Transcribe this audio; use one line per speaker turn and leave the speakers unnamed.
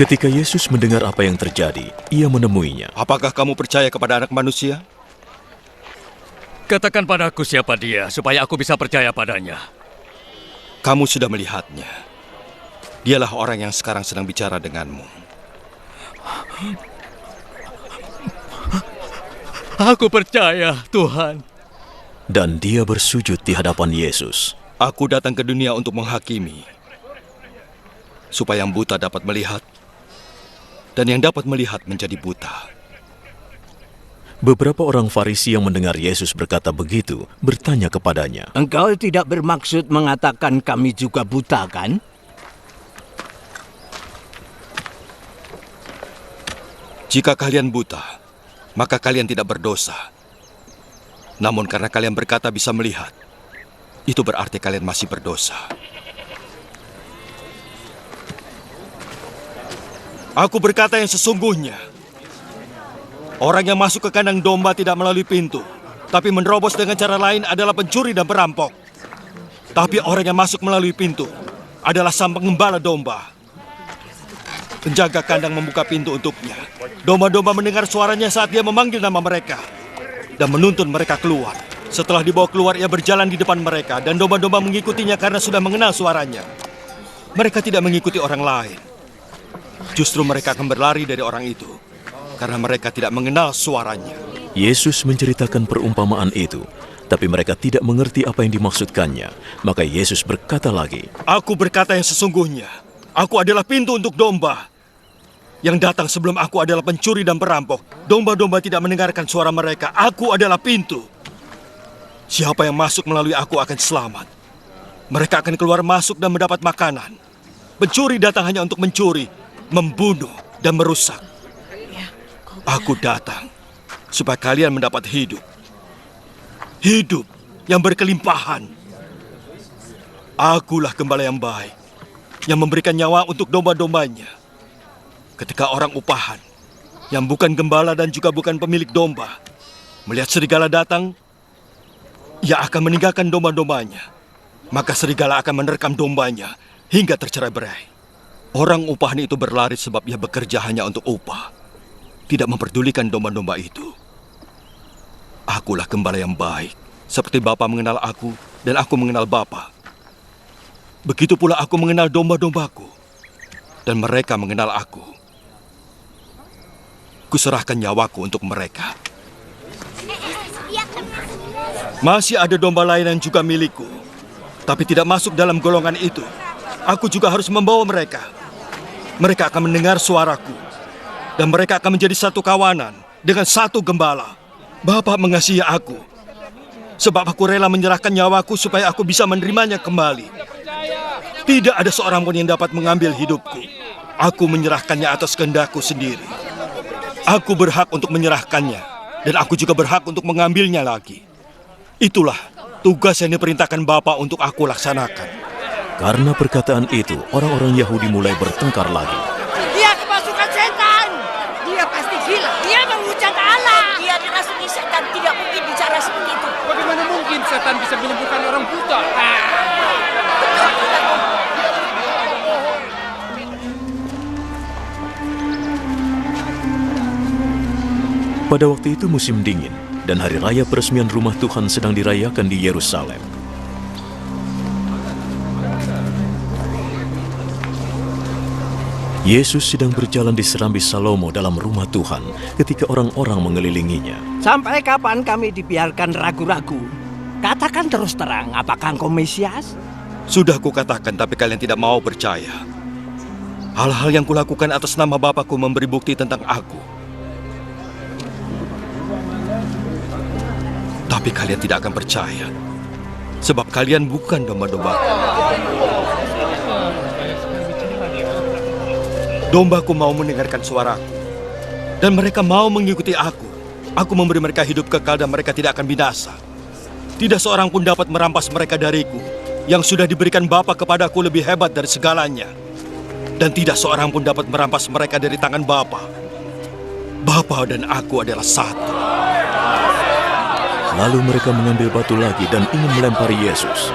Ketika Yesus mendengar apa yang terjadi, ia menemuinya.
Apakah kamu percaya kepada Anak Manusia?
Katakan padaku siapa dia, supaya aku bisa percaya padanya.
Kamu sudah melihatnya. Dialah orang yang sekarang sedang bicara denganmu.
Aku percaya, Tuhan.
Dan dia bersujud di hadapan Yesus.
Aku datang ke dunia untuk menghakimi, supaya yang buta dapat melihat, dan yang dapat melihat menjadi buta.
Beberapa orang Farisi yang mendengar Yesus berkata begitu, bertanya kepadanya,
Engkau tidak bermaksud mengatakan kami juga buta, kan?
Jika kalian buta, maka kalian tidak berdosa. Namun karena kalian berkata bisa melihat, itu berarti kalian masih berdosa. Aku berkata yang sesungguhnya. Orang yang masuk ke kandang domba tidak melalui pintu, tapi menerobos dengan cara lain adalah pencuri dan perampok. Tapi orang yang masuk melalui pintu adalah sang pengembala domba. Penjaga kandang membuka pintu untuknya. Domba-domba mendengar suaranya saat dia memanggil nama mereka dan menuntun mereka keluar. Setelah dibawa keluar, ia berjalan di depan mereka dan domba-domba mengikutinya karena sudah mengenal suaranya. Mereka tidak mengikuti orang lain. Justru mereka akan berlari dari orang itu karena mereka tidak mengenal suaranya.
Yesus menceritakan perumpamaan itu, tapi mereka tidak mengerti apa yang dimaksudkannya. Maka Yesus berkata lagi,
Aku berkata yang sesungguhnya. Aku adalah pintu untuk domba. Yang datang sebelum aku adalah pencuri dan perampok. Domba-domba tidak mendengarkan suara mereka. Aku adalah pintu. Siapa yang masuk melalui aku akan selamat. Mereka akan keluar masuk dan mendapat makanan. Pencuri datang hanya untuk mencuri, membunuh, dan merusak. Aku datang supaya kalian mendapat hidup. Hidup yang berkelimpahan. Akulah gembala yang baik, yang memberikan nyawa untuk domba-dombanya. Ketika orang upahan, yang bukan gembala dan juga bukan pemilik domba, melihat serigala datang, ia akan meninggalkan domba-dombanya. Maka serigala akan menerkam dombanya hingga tercerai-berai. Orang upahan itu berlari sebab ia bekerja hanya untuk upah, tidak memperdulikan domba-domba itu. Akulah gembala yang baik, seperti Bapa mengenal aku dan aku mengenal Bapa. Begitu pula aku mengenal domba-dombaku, dan mereka mengenal aku. Kuserahkan nyawaku untuk mereka. Masih ada domba lain yang juga milikku, tapi tidak masuk dalam golongan itu. Aku juga harus membawa mereka. Mereka akan mendengar suaraku, dan mereka akan menjadi satu kawanan dengan satu gembala. Bapa mengasihi aku, sebab aku rela menyerahkan nyawaku supaya aku bisa menerimanya kembali. Tidak ada seorang pun yang dapat mengambil hidupku. Aku menyerahkannya atas kehendakku sendiri. Aku berhak untuk menyerahkannya, dan aku juga berhak untuk mengambilnya lagi. Itulah tugas yang diperintahkan Bapa untuk aku laksanakan.
Karena perkataan itu, orang-orang Yahudi mulai bertengkar lagi.
Dia kemasukan setan. Dia pasti gila. Dia menghujat Allah. Dia dirasuki setan. Tidak mungkin bicara seperti itu.
Bagaimana mungkin setan bisa menyembuhkan orang buta?
Pada waktu itu musim dingin, dan hari raya peresmian rumah Tuhan sedang dirayakan di Yerusalem. Yesus sedang berjalan di Serambi Salomo dalam rumah Tuhan ketika orang-orang mengelilinginya.
Sampai kapan kami dibiarkan ragu-ragu? Katakan terus terang, apakah engkau Mesias?
Sudah kukatakan, tapi kalian tidak mau percaya. Hal-hal yang kulakukan atas nama Bapakku memberi bukti tentang aku. Tapi kalian tidak akan percaya, sebab kalian bukan domba-dombaku. Dombaku mau mendengarkan suaraku, dan mereka mau mengikuti aku. Aku memberi mereka hidup kekal dan mereka tidak akan binasa. Tidak seorang pun dapat merampas mereka dariku. Yang sudah diberikan Bapa kepadaku lebih hebat dari segalanya. Dan tidak seorang pun dapat merampas mereka dari tangan Bapa. Bapa dan aku adalah satu.
Lalu mereka mengambil batu lagi dan ingin melempari Yesus.